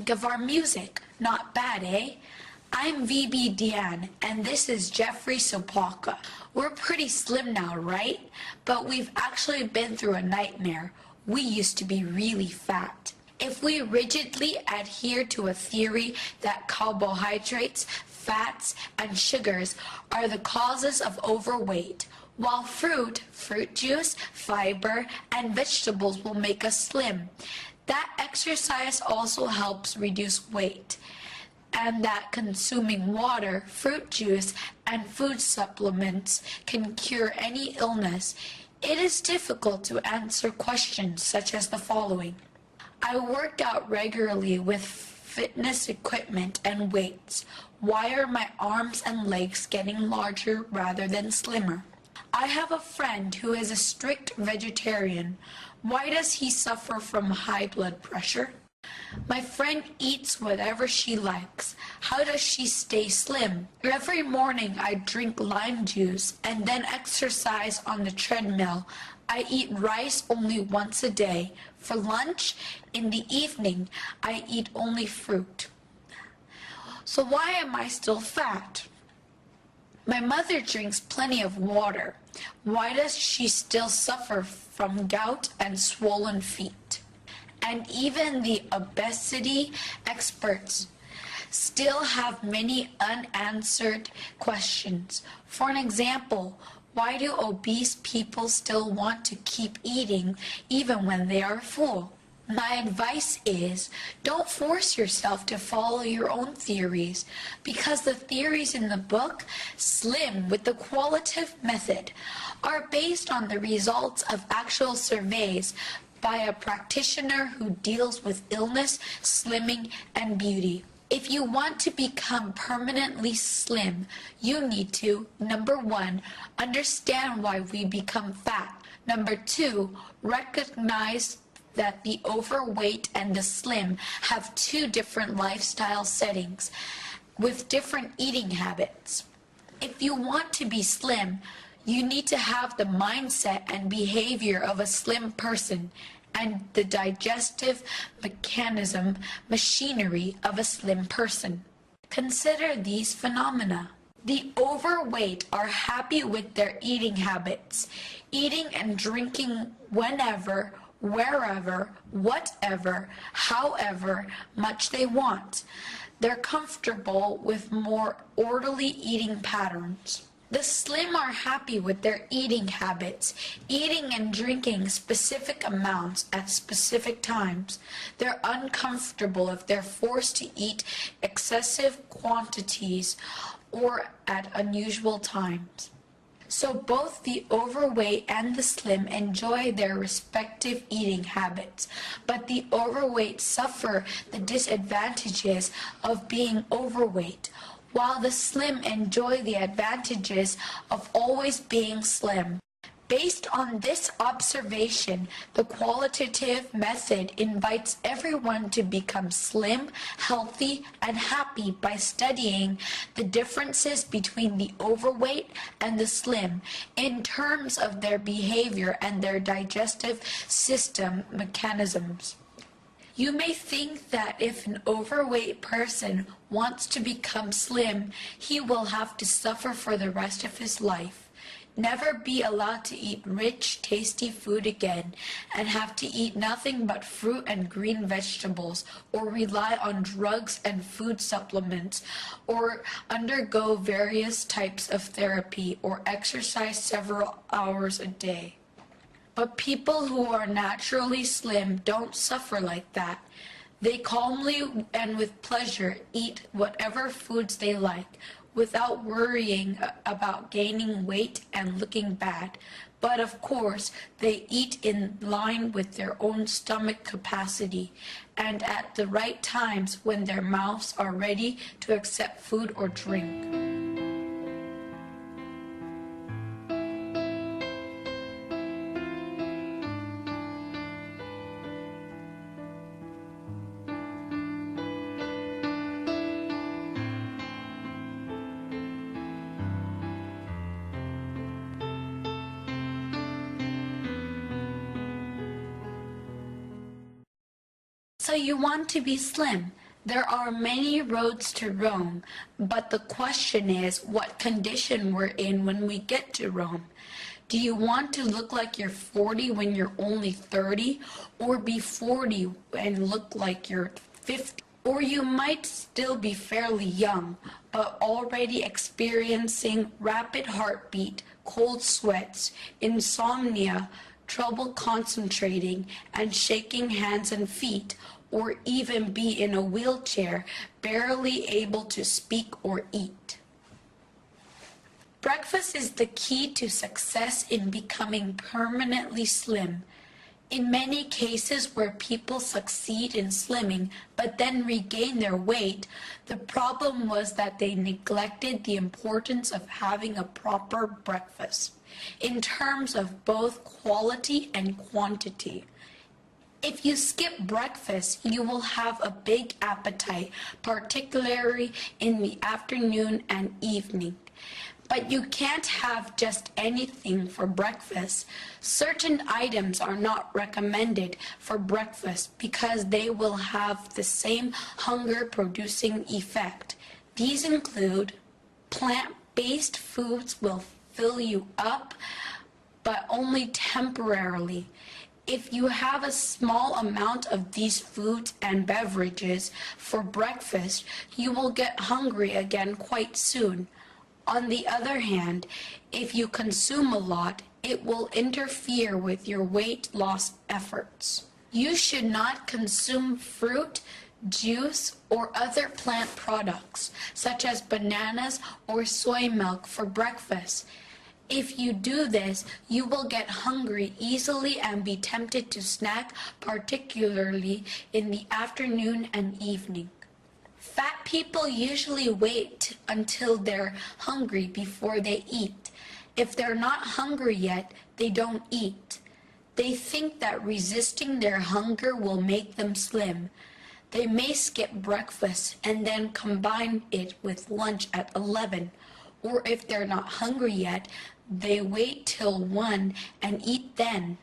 think of our music? Not bad, eh? I'm VB Dian, and this is Jeffrey Sopaka. We're pretty slim now, right? But we've actually been through a nightmare. We used to be really fat. If we rigidly adhere to a theory that carbohydrates, fats, and sugars are the causes of overweight, while fruit juice, fiber, and vegetables will make us slim, that exercise also helps reduce weight, and that consuming water, fruit juice, and food supplements can cure any illness, it is difficult to answer questions such as the following. I worked out regularly with fitness equipment and weights. Why are my arms and legs getting larger rather than slimmer? I have a friend who is a strict vegetarian. Why does he suffer from high blood pressure? My friend eats whatever she likes. How does she stay slim? Every morning I drink lime juice and then exercise on the treadmill. I eat rice only once a day. For lunch, in the evening, I eat only fruit. So why am I still fat? My mother drinks plenty of water. Why does she still suffer from gout and swollen feet? And even the obesity experts still have many unanswered questions. For an example, why do obese people still want to keep eating even when they are full? My advice is, don't force yourself to follow your own theories, because the theories in the book, Slim with the Qualitative Method, are based on the results of actual surveys by a practitioner who deals with illness, slimming, and beauty. If you want to become permanently slim, you need to, number 1, understand why we become fat. Number 2, recognize that the overweight and the slim have 2 different lifestyle settings with different eating habits. If you want to be slim, you need to have the mindset and behavior of a slim person and the digestive mechanism machinery of a slim person. Consider these phenomena. The overweight are happy with their eating habits, eating and drinking whenever, wherever, whatever, however much they want. They're comfortable with more orderly eating patterns. The slim are happy with their eating habits, eating and drinking specific amounts at specific times. They're uncomfortable if they're forced to eat excessive quantities or at unusual times. So both the overweight and the slim enjoy their respective eating habits, but the overweight suffer the disadvantages of being overweight, while the slim enjoy the advantages of always being slim. Based on this observation, the qualitative method invites everyone to become slim, healthy, and happy by studying the differences between the overweight and the slim in terms of their behavior and their digestive system mechanisms. You may think that if an overweight person wants to become slim, he will have to suffer for the rest of his life, never be allowed to eat rich, tasty food again, and have to eat nothing but fruit and green vegetables, or rely on drugs and food supplements, or undergo various types of therapy, or exercise several hours a day. But people who are naturally slim don't suffer like that. They calmly and with pleasure eat whatever foods they like, without worrying about gaining weight and looking bad. But of course, they eat in line with their own stomach capacity and at the right times when their mouths are ready to accept food or drink. So you want to be slim. There are many roads to Rome, but the question is what condition we're in when we get to Rome. Do you want to look like you're 40 when you're only 30, or be 40 and look like you're 50? Or you might still be fairly young, but already experiencing rapid heartbeat, cold sweats, insomnia, trouble concentrating, and shaking hands and feet, or even be in a wheelchair, barely able to speak or eat. Breakfast is the key to success in becoming permanently slim. In many cases where people succeed in slimming but then regain their weight, the problem was that they neglected the importance of having a proper breakfast in terms of both quality and quantity. If you skip breakfast, you will have a big appetite, particularly in the afternoon and evening. But you can't have just anything for breakfast. Certain items are not recommended for breakfast because they will have the same hunger-producing effect. These include plant-based foods will fill you up, but only temporarily. If you have a small amount of these foods and beverages for breakfast, you will get hungry again quite soon. On the other hand, if you consume a lot, it will interfere with your weight loss efforts. You should not consume fruit, juice, or other plant products, such as bananas or soy milk for breakfast. If you do this, you will get hungry easily and be tempted to snack, particularly in the afternoon and evening. Fat people usually wait until they're hungry before they eat. If they're not hungry yet, they don't eat. They think that resisting their hunger will make them slim. They may skip breakfast and then combine it with lunch at 11. Or if they're not hungry yet, they wait till 1 and eat then.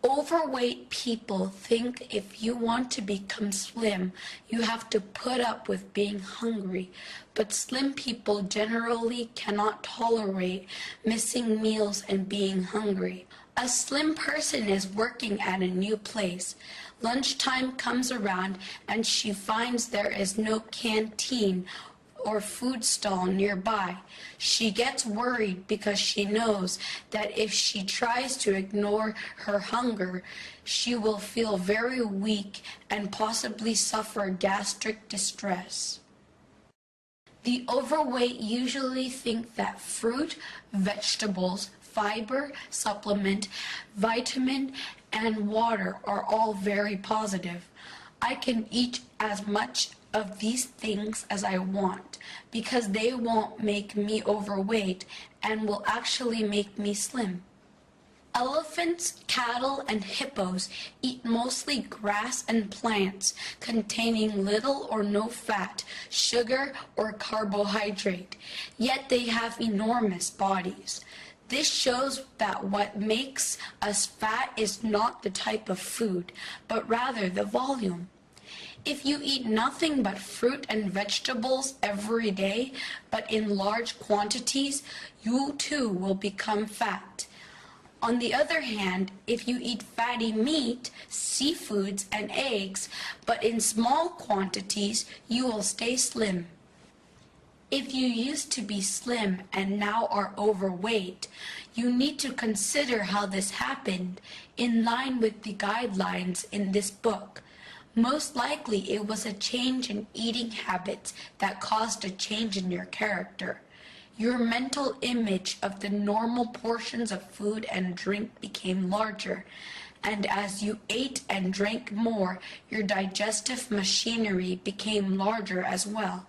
Overweight people think if you want to become slim, you have to put up with being hungry, but slim people generally cannot tolerate missing meals and being hungry. A slim person is working at a new place. Lunchtime comes around and she finds there is no canteen or food stall nearby. She gets worried because she knows that if she tries to ignore her hunger, she will feel very weak and possibly suffer gastric distress. The overweight usually think that fruit, vegetables, fiber, supplement, vitamin, and water are all very positive. I can eat as much of these things as I want because they won't make me overweight and will actually make me slim. Elephants, cattle, and hippos eat mostly grass and plants containing little or no fat, sugar, or carbohydrate, yet they have enormous bodies. This shows that what makes us fat is not the type of food, but rather the volume. If you eat nothing but fruit and vegetables every day, but in large quantities, you too will become fat. On the other hand, if you eat fatty meat, seafoods, and eggs, but in small quantities, you will stay slim. If you used to be slim and now are overweight, you need to consider how this happened in line with the guidelines in this book. Most likely it was a change in eating habits that caused a change in your character. Your mental image of the normal portions of food and drink became larger, and as you ate and drank more, your digestive machinery became larger as well.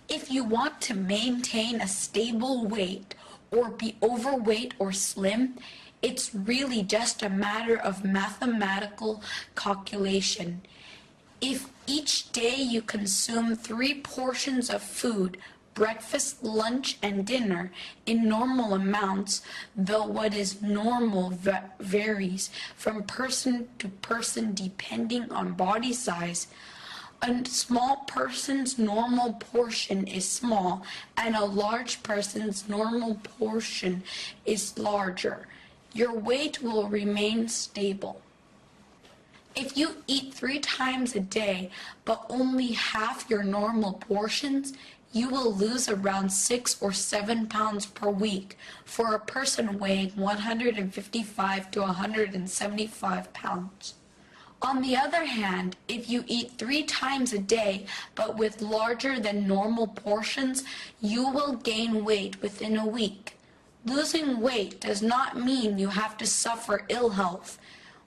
If you want to maintain a stable weight or be overweight or slim, it's really just a matter of mathematical calculation. If each day you consume 3 portions of food, breakfast, lunch, and dinner in normal amounts, though what is normal varies from person to person depending on body size. A small person's normal portion is small, and a large person's normal portion is larger. Your weight will remain stable. If you eat 3 times a day, but only half your normal portions, you will lose around 6 or 7 pounds per week for a person weighing 155 to 175 pounds. On the other hand, if you eat 3 times a day, but with larger than normal portions, you will gain weight within a week. Losing weight does not mean you have to suffer ill health.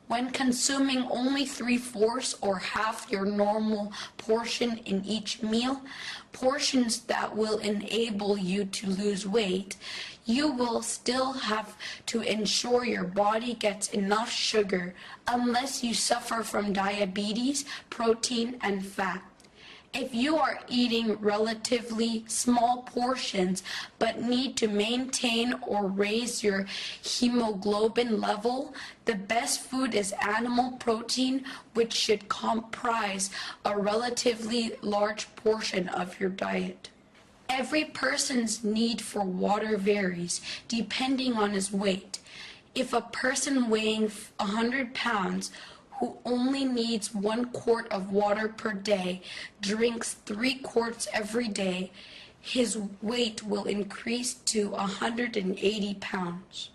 When consuming only 3/4 or half your normal portion in each meal, portions that will enable you to lose weight, you will still have to ensure your body gets enough sugar unless you suffer from diabetes, protein, and fat. If you are eating relatively small portions but need to maintain or raise your hemoglobin level, the best food is animal protein, which should comprise a relatively large portion of your diet. Every person's need for water varies depending on his weight. If a person weighing 100 pounds who only needs 1 quart of water per day drinks 3 quarts every day, his weight will increase to 180 pounds.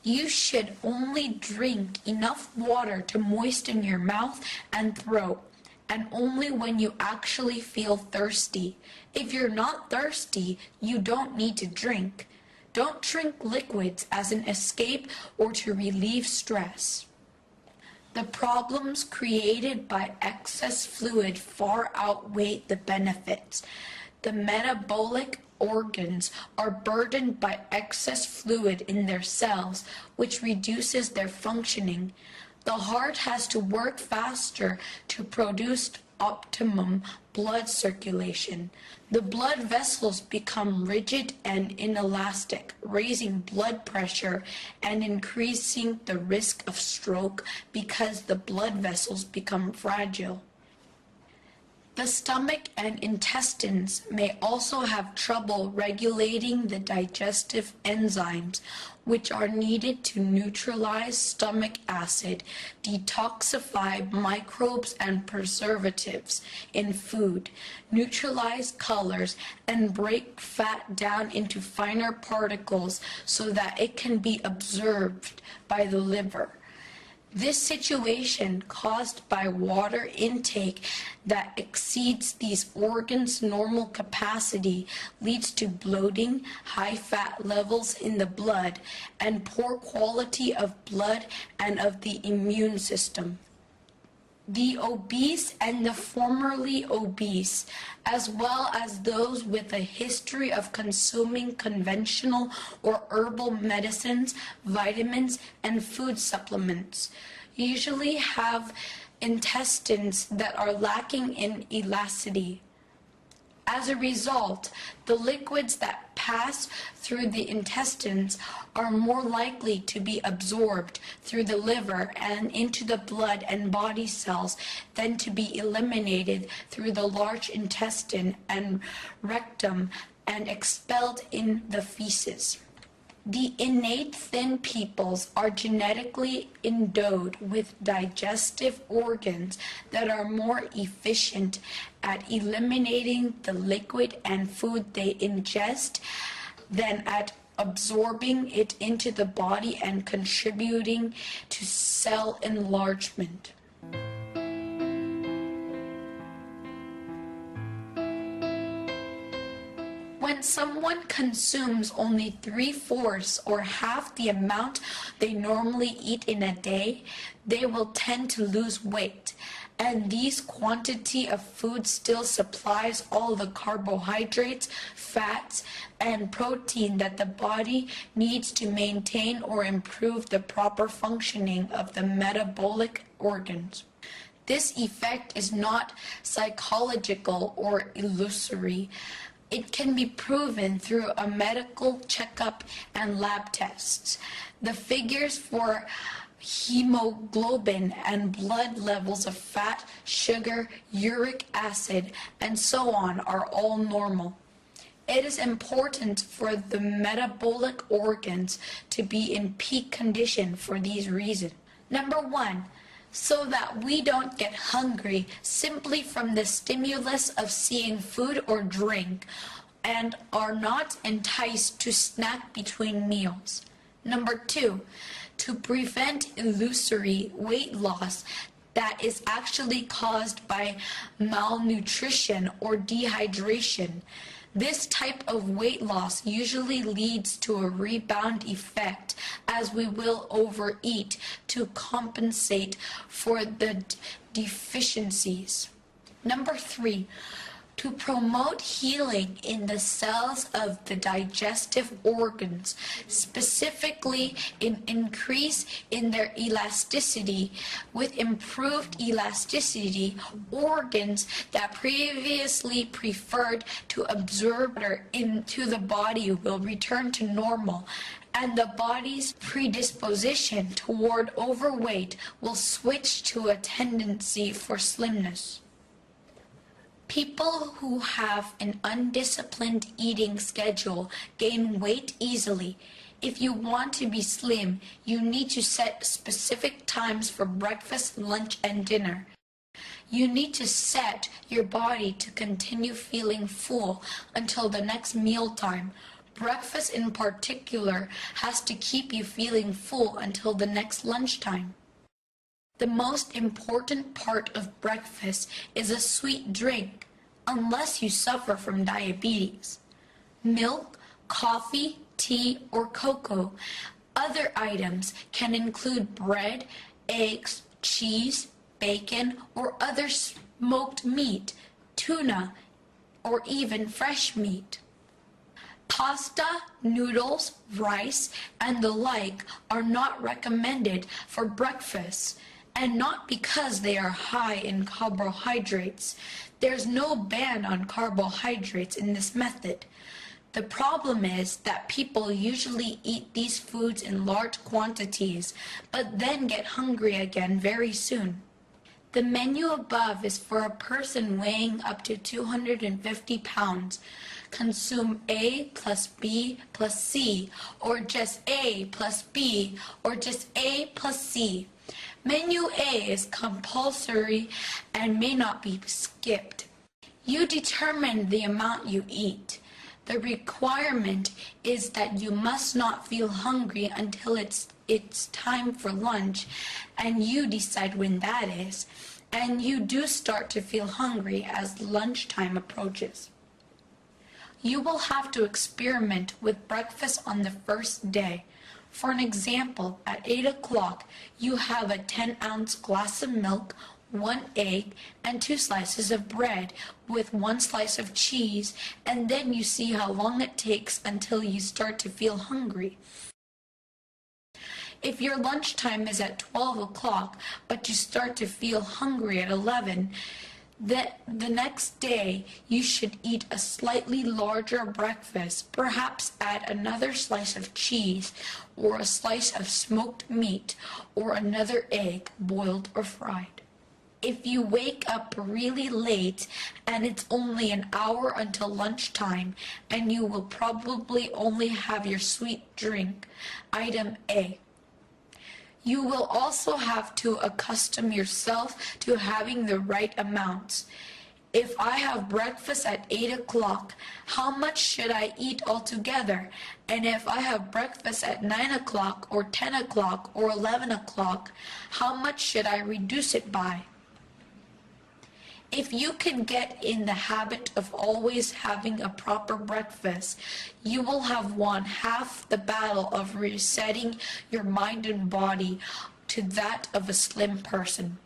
You should only drink enough water to moisten your mouth and throat, and only when you actually feel thirsty. If you're not thirsty, you don't need to drink. Don't drink liquids as an escape or to relieve stress. The problems created by excess fluid far outweigh the benefits. The metabolic organs are burdened by excess fluid in their cells, which reduces their functioning. The heart has to work faster to produce optimum blood circulation. The blood vessels become rigid and inelastic, raising blood pressure and increasing the risk of stroke because the blood vessels become fragile. The stomach and intestines may also have trouble regulating the digestive enzymes, which are needed to neutralize stomach acid, detoxify microbes and preservatives in food, neutralize colors, and break fat down into finer particles so that it can be absorbed by the liver. This situation, caused by water intake that exceeds these organs' normal capacity, leads to bloating, high fat levels in the blood, and poor quality of blood and of the immune system. The obese and the formerly obese, as well as those with a history of consuming conventional or herbal medicines, vitamins, and food supplements, usually have intestines that are lacking in elasticity. As a result, the liquids that pass through the intestines are more likely to be absorbed through the liver and into the blood and body cells than to be eliminated through the large intestine and rectum and expelled in the feces. The innate thin peoples are genetically endowed with digestive organs that are more efficient at eliminating the liquid and food they ingest than at absorbing it into the body and contributing to cell enlargement. When someone consumes only 3/4 or half the amount they normally eat in a day, they will tend to lose weight. And this quantity of food still supplies all the carbohydrates, fats, and protein that the body needs to maintain or improve the proper functioning of the metabolic organs. This effect is not psychological or illusory. It can be proven through a medical checkup and lab tests. The figures for hemoglobin and blood levels of fat, sugar, uric acid, and so on are all normal. It is important for the metabolic organs to be in peak condition for these reasons. Number 1, so that we don't get hungry simply from the stimulus of seeing food or drink and are not enticed to snack between meals. Number 2, to prevent illusory weight loss that is actually caused by malnutrition or dehydration. This type of weight loss usually leads to a rebound effect, as we will overeat to compensate for the deficiencies. Number 3, to promote healing in the cells of the digestive organs, specifically an increase in their elasticity. With improved elasticity, organs that previously preferred to absorb water into the body will return to normal, and the body's predisposition toward overweight will switch to a tendency for slimness. People who have an undisciplined eating schedule gain weight easily. If you want to be slim, you need to set specific times for breakfast, lunch, and dinner. You need to set your body to continue feeling full until the next mealtime. Breakfast in particular has to keep you feeling full until the next lunchtime. The most important part of breakfast is a sweet drink, unless you suffer from diabetes. Milk, coffee, tea, or cocoa. Other items can include bread, eggs, cheese, bacon, or other smoked meat, tuna, or even fresh meat. Pasta, noodles, rice, and the like are not recommended for breakfast, and not because they are high in carbohydrates. There's no ban on carbohydrates in this method. The problem is that people usually eat these foods in large quantities, but then get hungry again very soon. The menu above is for a person weighing up to 250 pounds. Consume A plus B plus C, or just A plus B, or just A plus C. Menu A is compulsory and may not be skipped. You determine the amount you eat. The requirement is that you must not feel hungry until it's time for lunch, and you decide when that is, and you do start to feel hungry as lunchtime approaches. You will have to experiment with breakfast on the first day. For an example, at 8 o'clock, you have a 10-ounce glass of milk, 1 egg, and 2 slices of bread with 1 slice of cheese, and then you see how long it takes until you start to feel hungry. If your lunchtime is at 12 o'clock, but you start to feel hungry at 11, the next day you should eat a slightly larger breakfast, perhaps add another slice of cheese, or a slice of smoked meat, or another egg, boiled or fried. If you wake up really late and it's only an hour until lunchtime, and you will probably only have your sweet drink, item A. You will also have to accustom yourself to having the right amounts. If I have breakfast at 8 o'clock, how much should I eat altogether? And if I have breakfast at 9 o'clock or 10 o'clock or 11 o'clock, how much should I reduce it by? If you can get in the habit of always having a proper breakfast, you will have won half the battle of resetting your mind and body to that of a slim person.